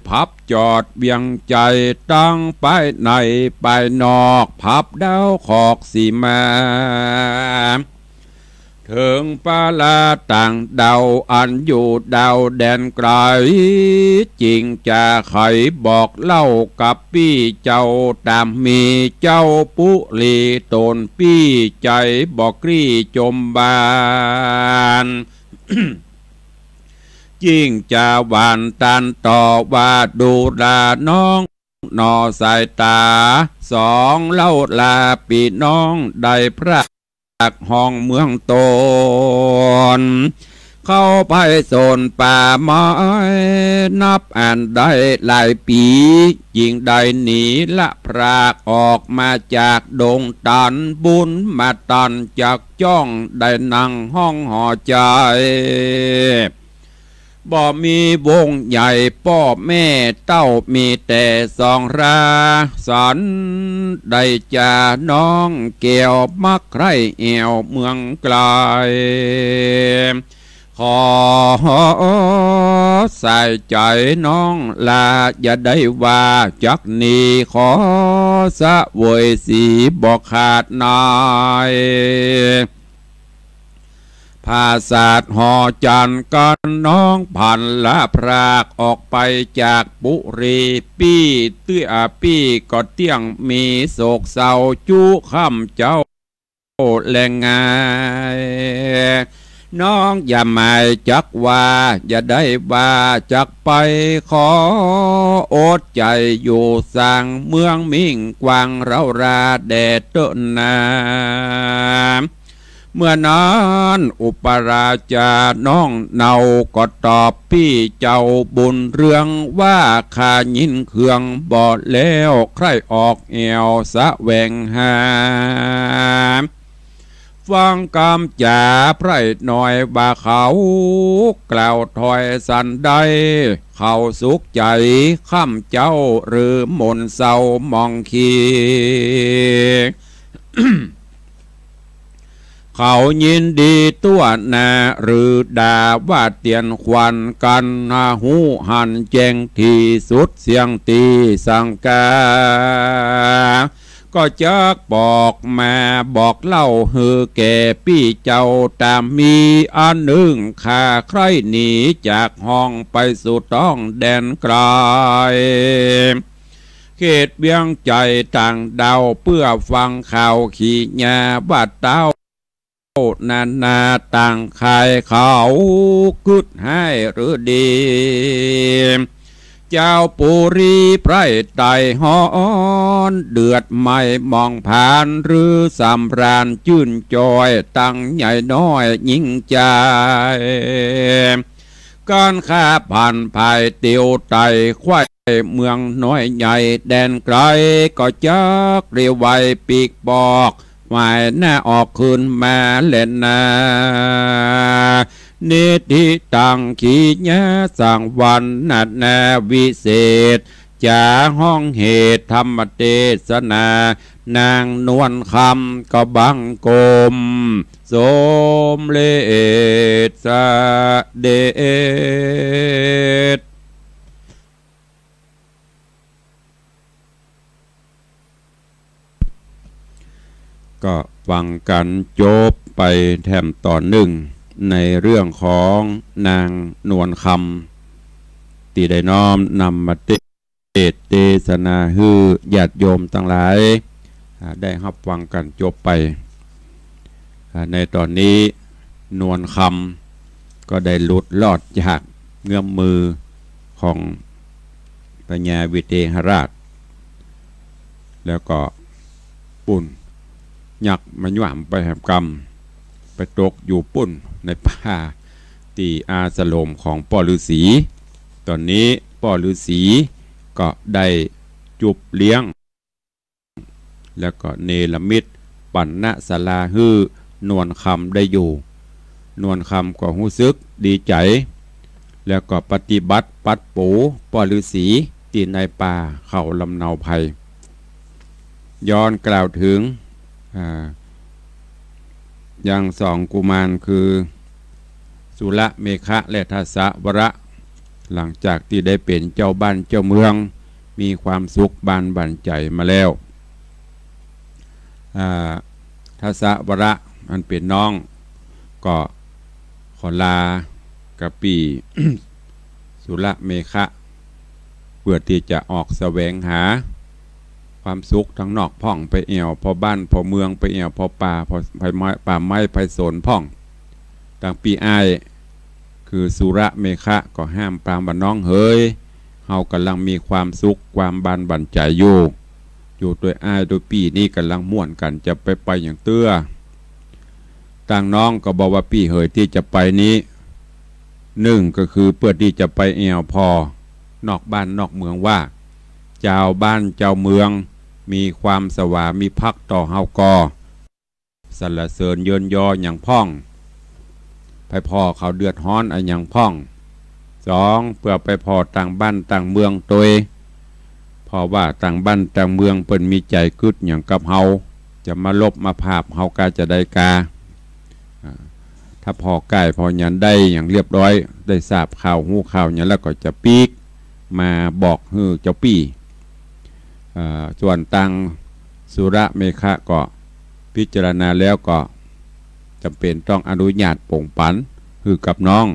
พับจอดเบียงใจตั้งไปในไปนอกพับดาวขอกสีมาถึงปาลาต่างดาวอันอยู่ดาวแดนไกลจริงจะไขบอกเล่ากับพี่เจ้าตามมีเจ้าปุลีตนพี่ใจบอกกรีจมบาน ยิ่งจะหวานตันต่อว่าดูแลน้องนอสายตาสองเล่าลาปีน้องได้พระห้องเมืองตนเข้าไปโซนป่าไม้นับอ่านได้หลายปียิ่งได้หนีละพรากออกมาจากดงตันบุญมาตันจากจ้องได้นั่งห้องห่อใจบ่มีวงใหญ่พ่อแม่เต้ามีแต่สองราสันได้จาน้องเกี่ยวมักใครเอวเมืองไกลขอใส่ใจน้องลาอย่าได้ว่าจักนี้ขอสะเวยสีบอกขาดนายภาษาหอจันกันน้องผ่านละพรากออกไปจากปุรีปี้เตื้อปี้ก็เตี้ยงมีโศกเศร้าจุค่ำเจ้าแรงงายน้องอย่าหมายจักว่าอย่าได้ว่าจักไปขออดใจอยู่สร้างเมืองมิ่งกวางเราราแดดต้นนาเมื่อนั้นอุปราชาน้องเนาก็ตอบพี่เจ้าบุญเรื่องว่าข้ายินเครื่องบ่แล้วใครออกแอวสะแวงหาฟังคำจ่าไพร่หน่อยบ่าเขากล่าวถอยสันใดเขาสุขใจข้ามเจ้าหรือมนเศร้ามองขี เขายินดีตัวนาหรือด่าว่าเตียนควันกันหูหันแจงที่สุดเสียงตีสังกาก็จักบอกมาบอกเล่าเฮือแก่พี่เจ้าตามมีอันหนึ่งข้าใครหนีจากห้องไปสู่ต้องแดนไกลเขตเบียงใจต่างดาวเพื่อฟังข่าวขี่ยาบัดเต้านานาต่างใครเขากุดให้หรือดีเจ้าปุรีไพร่ไต่ฮอนเดือดไม่มองผ่านหรือสำราญจื่นจอยตั้งใหญ่น้อยยิ่งใจการข้าผ่านภายเตียวไต่ควายเมืองน้อยใหญ่แดนไกลก็จักเรียวไวปีกบอกหมายหน้าออกคืนมาเล่นนานิธิตังขีญาสังวันนัดนาวิเศษจาห้องเหตุธรรมเทศนานางนวลคำก็บังกลมสมเลสเดช ก็ฟังกันจบไปแถมตอนหนึ่งในเรื่องของนางนวลคำตีได้น้อมนำมาเทศนาฮือญาติโยมทั้งหลายได้รับฟังกันจบไปในตอนนี้นวลคำก็ได้หลุดลอดจากเงื้อมมือของพญาวิเทหราชแล้วก็ปุ่นยักมาหย่ำไปแหมกรรมไปตกอยู่ปุ่นในป่าตีอาสโลมของพ่อฤาษีตอนนี้พ่อฤาษีก็ได้จุบเลี้ยงแล้วก็เนรมิตปัณณศาลาฮื้อนวลคำได้อยู่นวลคำก็รู้สึกดีใจแล้วก็ปฏิบัติปัดปูพ่อฤาษีตีในป่าเขาลำเนาภัยย้อนกล่าวถึงอย่างสองกุมารคือสุระเมฆะและทัสสะวระหลังจากที่ได้เป็นเจ้าบ้านเจ้าเมืองมีความสุขบานบั่นใจมาแล้วทัสสะวระอันเป็นน้องก็ขอลากะปี สุระเมฆะเพื่อที่จะออกแสวงหาความสุขทั้งนอกพ่องไปเอี่ยวพอบ้านพอเมืองไปเอี่ยวพอป่าพอไผ่ไม้ป่าไม้ไผ่สนพ่องต่างปีอ้ายคือสุระเมฆะก็ห้ามปรามว่าน้องเฮ้ยเฮากำลังมีความสุขความบานบั่นใจอยู่โดยอ้ายโดยปีนี้กำลังม่วนกันจะไปอย่างเตื้อต่างน้องก็บอกว่าปีเฮ้ยที่จะไปนี้หนึ่งก็คือเพื่อที่จะไปเอี่ยวพอนอกบ้านนอกเมืองว่าเจ้าบ้านเจ้าเมืองมีความสวามีภักต่อเฮากอสรรเสริญเยินยออย่างพ่องไปพ่อเขาเดือดร้อนอย่างพ่องสองเพื่อไปพอต่างบ้านต่างเมืองตัวพอว่าต่างบ้านต่างเมืองเปิ้นมีใจกึดอย่างกับเฮาจะมาลบมาภาพเฮากาจะได้กาถ้าพอใกล้พอยันได้อย่างเรียบร้อยได้ทราบข่าวหูข่าวอย่างแล้วก็จะปีกมาบอกฮือเจ้าปี้ส่วนตังสุระเมฆะก็พิจารณาแล้วก็จำเป็นต้องอนุญาตป่งปันคือกับน้อง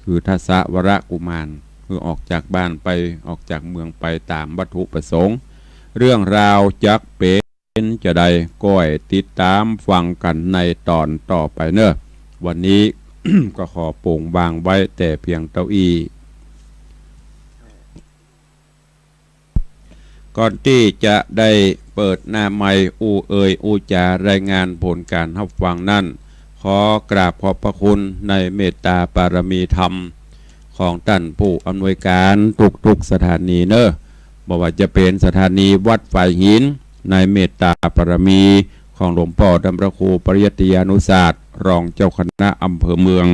คือทัสสะวระกุมารคือออกจากบ้านไปออกจากเมืองไปตามวัตถุประสงค์เรื่องราวจักเป็นจะได้ก้อยติดตามฟังกันในตอนต่อไปเนอะวันนี้ ก็ขอโป่งวางไว้แต่เพียงเต้าอี้ก่อนที่จะได้เปิดหน้าไมค์อูจารายงานผลการรับฟังนั่นขอกราบขอบพระคุณในเมตตาปารมีธรรมของท่านผู้อำนวยการทุกสถานีเนอะบอกว่าจะเป็นสถานีวัดฝ่ายหินในเมตตาปารมีของหลวงพ่อดำพระครูปริยัติยานุศาสตร์รองเจ้าคณะอำเภอเมือง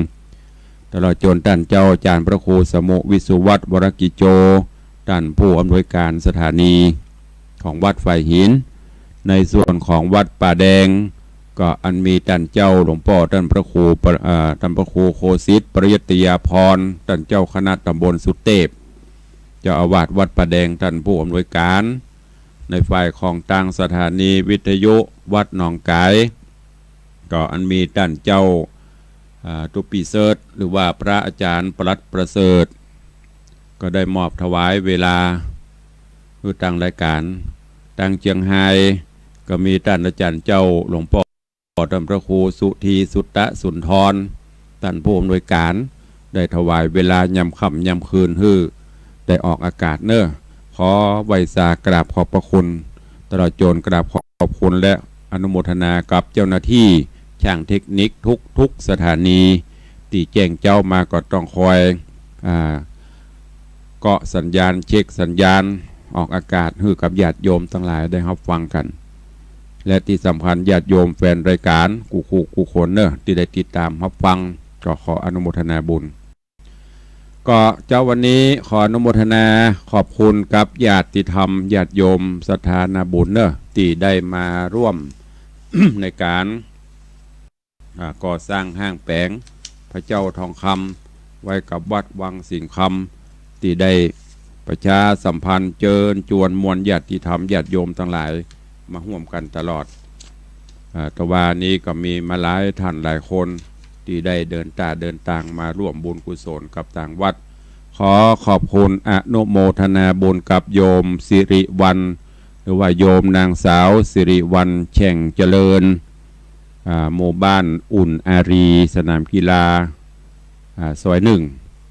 ตลอดจนท่านเจ้าอาจารย์พระครูสมุวิสุวัฒน์วรกิจโจท่านผู้อำนวยการสถานีของวัดฝ่ายหินในส่วนของวัดป่าแดงก็อันมีท่านเจ้าหลวงพ่อท่านพระครูโคสิตปริยัติยาพรท่านเจ้าคณะตำบลสุเทพเจ้าอาวาสวัดป่าแดงท่านผู้อำนวยการในฝ่ายของทางสถานีวิทยุวัดหนองกายก็อันมีท่านเจ้าตุปีเสิร์ตหรือว่าพระอาจารย์ปลัดประเสริฐก็ได้มอบถวายเวลาคือตั้งรายการตั้งเชียงไฮ้ก็มีท่านอาจารย์เจ้าหลวงพ่อท่านพระครูสุธีสุตตะสุนทรท่านผู้อำนวยการได้ถวายเวลายำค่ำยำคืนฮื้อได้ออกอากาศเนอะขอไว้สากราบขอบพระคุณตลอดจนกราบขอบคุณและอนุโมทนากับเจ้าหน้าที่ช่างเทคนิคทุกสถานีตีแจ้งเจ้ามาก็ต้องคอยเกาะสัญญาณเช็คสัญญาณออกอากาศให้กับญาติโยมทั้งหลายได้รับฟังกันและที่สำคัญญาติโยมแฟนรายการกูคนเนอะที่ได้ติดตามรับฟังก็ขออนุโมทนาบุญก็เจ้าวันนี้ขออนุโมทนาขอบคุณกับญาติธรรมญาติโยมศรัทธานาบุญเนอะที่ได้มาร่วม ในการก่อสร้างห้างแปลงพระเจ้าทองคำไว้กับวัดวังสิงห์คำที่ได้ประชาสัมพันธ์เชิญชวนมวลญาติธรรมญาติโยมทั้งหลายมาร่วมกันตลอด ตะวันนี้ก็มีมาหลายท่านหลายคนที่ได้เดินทางมาร่วมบุญกุศลกับต่างวัดขอขอบคุณอนุโมทนาบุญกับโยมสิริวัลหรือว่าโยมนางสาวสิริวัลแช่งเจริญหมู่บ้านอุ่นอารีสนามกีฬาซอย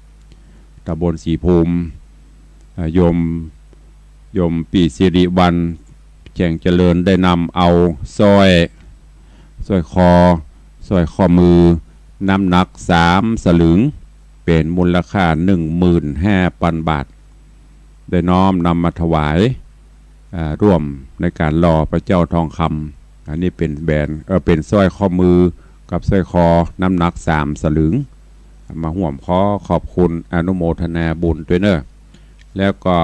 1ตำบลศรีภูมิโยมปีสิริวัลแช่งเจริญได้นำเอาสร้อยคอมือน้ำหนัก3 สลึงเป็นมูลค่า 15,000 บาทได้น้อมนำมาถวายร่วมในการรอพระเจ้าทองคำอันนี้เป็นเป็นสร้อยข้อมือกับสร้อยคอน้ำหนัก3 สลึงมาห่วมขอบคุณอนุโมทนาบุญด้วยเนอะแล้วก็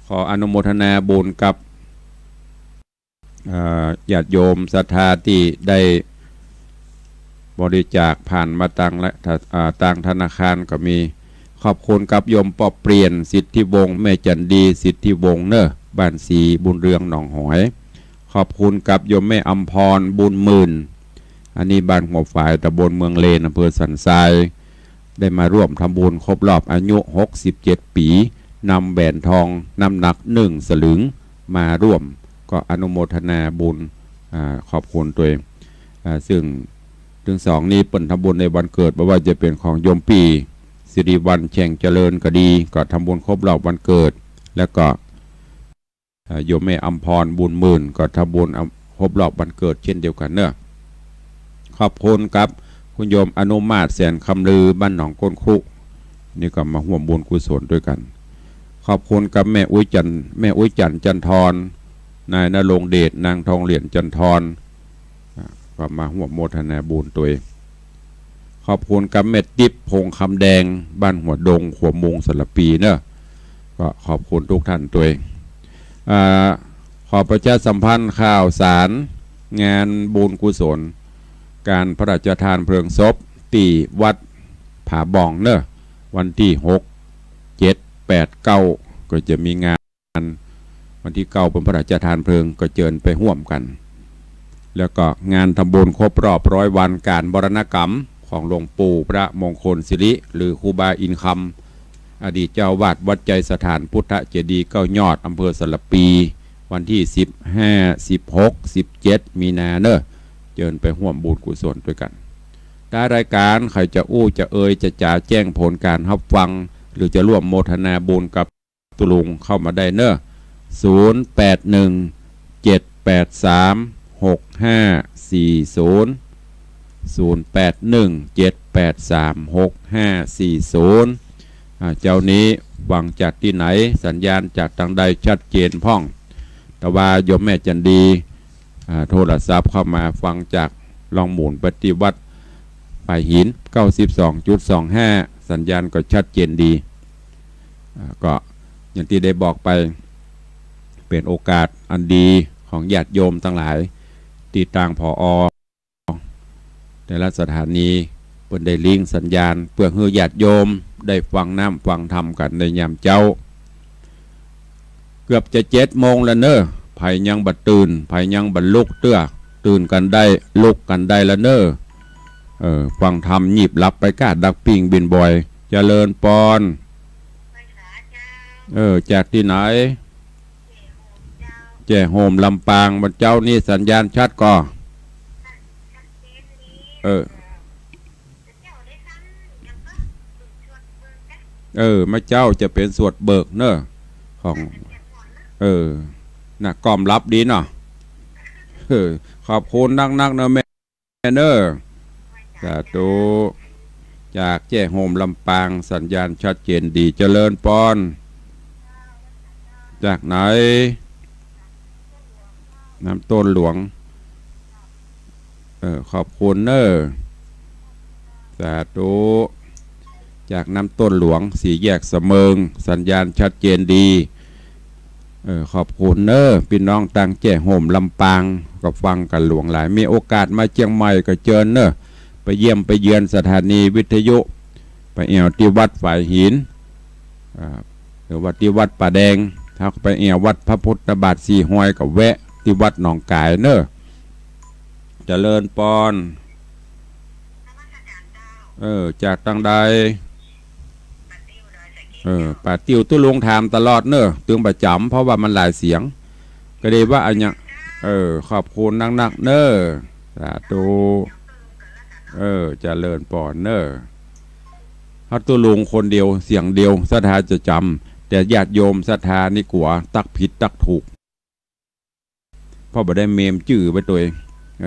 ขออนุโมทนาบุญกับญาติโยมศรัทธาที่ได้บริจาคผ่านมาต่างธนาคารก็มีขอบคุณกับโยมปอเปลี่ยนสิทธิวงศ์แม่จันดีสิทธิวงศ์เนอะบ้านสีบุญเรืองหนองหอยขอบคุณกับโยมแม่อำพรบุญหมื่นอันนี้บ้านหัวฝ่ายตำบลเมืองเลนอำเภอสันทรายได้มาร่วมทำบุญครบรอบอายุ67 ปีนำแหวนทองน้ำหนัก1 สลึงมาร่วมก็อนุโมทนาบุญขอบคุณตัวเองซึ่งถึง2นี้เป็นทำบุญในวันเกิดไม่ว่าจะเป็นของโยมปีสิริวัลแช่งเจริญก็ดีก็ทำบุญครบรอบวันเกิดแล้วก็โยมแม่อำพรบุญหมื่นก็ทำบุญครบรอบวันเกิดเช่นเดียวกันเนอะขอบคุณครับคุณโยมอนุมาตแสนคำลือบ้านหนองก้นครุนี่ก็มาร่วมบุญกุศลด้วยกันขอบคุณกับแม่อุ้ยจันจันทรนายณรงค์เดชนางทองเหรียญจันทรก็มาร่วมโมทนาบุญตัวเองขอบคุณกับแม่ติ๊บพงคำแดงบ้านหัวดงขัวมงสระปีเนอะก็ขอบคุณทุกท่านตัวเองขอประชาสัมพันธ์ข่าวสารงานบุญกุศลการพระราชทานเพลิงศพที่วัดผาบ่องเนอะวันที่6 7 8 9ก็จะมีงานวันที่9เป็นพระราชทานเพลิงก็เชิญไปร่วมกันแล้วก็งานทำบุญครบรอบ100 วันการบรณกรรมของหลวงปู่พระมงคลสิริหรือครูบาอินคำอดีตเจ้าวาดวัดใจสถานพุทธเจดีย์9 ยอดอำเภอสระปีวันที่15 16 17 มีนาเนอะเชิญไปร่วมบุญกุศลด้วยกันได้รายการใครจะอู้จะจะจ่าแจ้งผลการรับฟังหรือจะร่วมโมทนาบุญกับตุลุงเข้ามาได้เนอะ081 783 6540 081 783 6540เจ้านี้ฟังจากที่ไหนสัญญาณจากทางใดชัดเจนพ่องแต่ว่าโยมแม่จันดีโทรศัพท์เข้ามาฟังจากลองหมุนปฏิวัติป่ายหิน 92.25 สัญญาณก็ชัดเจนดีก็อย่างที่ได้บอกไปเป็นโอกาสอันดีของญาติโยมทั้งหลายที่ต่างผอแต่ละสถานีเปิดได้ลิงสัญญาณเพื่อให้ญาติโยมได้ฟังน้ำฟังธรรมกันในยามเจ้าเกือบจะ7 โมงแล้วเนอะไผยังบัดตื่นไผยังบัดลุกเตื้อตื่นกันได้ลุกกันได้แล้วเนอะฟังธรรมหยิบรับไปกาดดักปิงบินบ่อยเจริญปอนจากที่ไหนแจ้โฮมลำปางบรรเจ้านี่สัญญาณชัดก่อมาเจ้าจะเป็นสวดเบิกเนอะของน่ะกล่อมรับดีเนาะขอบคุณนักเนอะแม่เนอะสาธุจากแจ้โฮมลำปางสัญญาณชัดเจนดีเจริญปอนจากไหนน้ำต้นหลวงขอบคุณเนอะสาธุจากน้ำต้นหลวง4 แยกเสมิงสัญญาณชัดเจนดีขอบคุณเนอะพี่น้องต่างแจ้โฮมลำปางก็ฟังกันหลวงหลายมีโอกาสมาเชียงใหม่ก็เชิญเนอะไปเยี่ยมไปเยือนสถานีวิทยุไปแอวที่วัดฝ่ายหินหรือว่าที่วัดป่าแดงถ้าไปแอววัดพระพุทธบาท4 ห้อยกับแวะ ที่วัดหนองกายเนอะเจริญปอนจากตังใดป่าติวตุ้ลุงถามตลอดเนอะตึงประจำเพราะว่ามันหลายเสียงก็เลยว่าอันเนี้ยขอบคุณนักเนอะสาธุเจริญปอนเนอะฮัตตุลุงคนเดียวเสียงเดียวศรัทธาจะจำแต่ญาติโยมศรัทธานี่กว่าตักผิดตักถูกเพราะบ่ได้เมมจื่อไปตัวเอง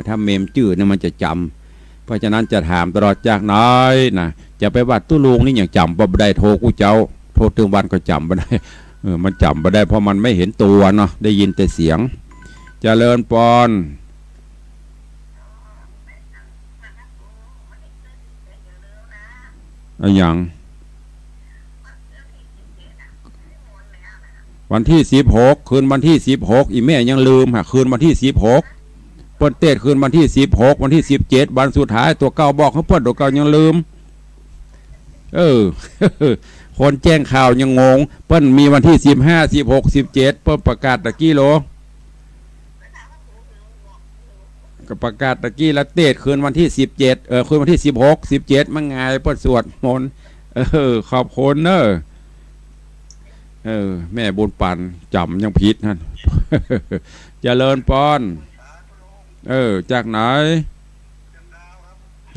ถ้าเมมจื่อเนี่ยมันจะจำเพราะฉะนั้นจะถามตลอดจากน้อยนะจะไปวัดตุลุงนี่อย่างจำบ่ได้โทรกูเจ้าโทรถึงวันก็จำบ่ได้มันจำบ่ได้เพราะมันไม่เห็นตัวเนาะได้ยินแต่เสียงเจริญปอนอย่างวันที่16คืนวันที่16อีแม่ยังลืมคืนวันที่16เปิ้นเตะคืนวันที่16วันที่17วันสุดท้ายตัวเก่าบอกเขาเปิ้นตัวเก่ายังลืมคนแจ้งข่าวยังงงเปิ้นมีวันที่15 16 17เปิ้นประกาศตะกี้โลก็ประกาศตะกี้ละเตะคืนวันที่17คืนวันที่16 17มันไงเปิ้นสวดมนต์ขอบคุณเนอะแม่บุญปันจำยังผิดนั่นเจริญปอนจากไหน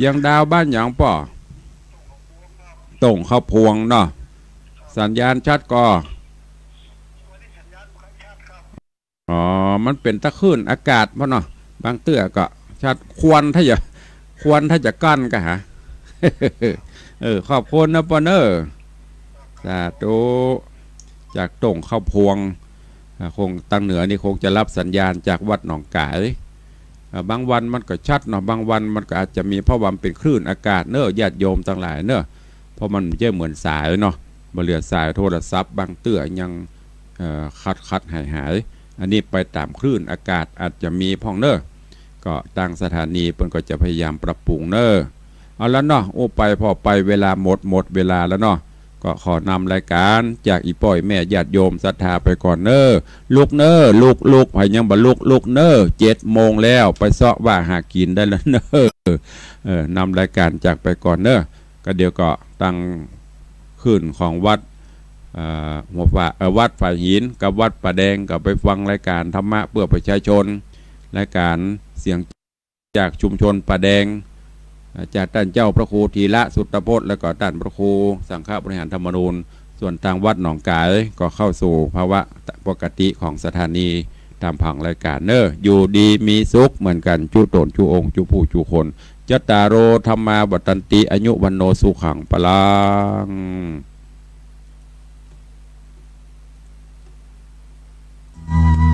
ยังดาวบ้านอย่างป่อต่งเข้าพวงเนาะสัญญาณชัดก่อมันเป็นตะคลื่นอากาศป่ะเนาะบางเตื้อก็ชัดควรถ้าจะกั้นก็หาขอบคุณนะปอนสาธุจากต่งเข้าพวงคงตังเหนือนี่คงจะรับสัญญาณจากวัดหนองกายบางวันมันก็ชัดเนาะบางวันมันก็อาจจะมีเพราะว่าเป็นคลื่นอากาศเนอะญาติโยมทั้งหลายเนอะเพราะมันไม่ใช่เหมือนสายเนาะมาเหลือสายโทรศัพท์บางเตื้อยังคัดหายอันนี้ไปตามคลื่นอากาศอาจจะมีพ่องเนอะก็ตั้งสถานีเพิ่นก็จะพยายามปรับปรุงเนอะเอาแล้วเนาะไปพอไปเวลาหมดเวลาแล้วเนาะก็ขอนำรายการจากอีป่อยแม่ญาติโยมศรัทธาไปก่อนเนอะลูกเนอะลูกไผยังบ่ลูกเนอะ7 โมงแล้วไปเสาะว่าหากินได้แล้วเนอะนำรายการจากไปก่อนเนอะก็เดี๋ยวก็ตั้งขึ้นของวัดหัวฝ่าวัดฝ่ายหินกับวัดป่าแดงกับไปฟังรายการธรรมะเพื่อประชาชนรายการเสียงจากชุมชนป่าแดงจากท่านเจ้าพระครูธีระสุตตพจน์และก็ท่านพระครูสังฆบริหารธรรมนูญส่วนทางวัดหนองกายก็เข้าสู่ภาวะปกติของสถานีตามผังรายการเนอะอยู่ดีมีสุขเหมือนกันจูตนจูองจูผู้จูคนจัตตารโอธรรมาวัตันติอายุวันโนสุขังปลัง「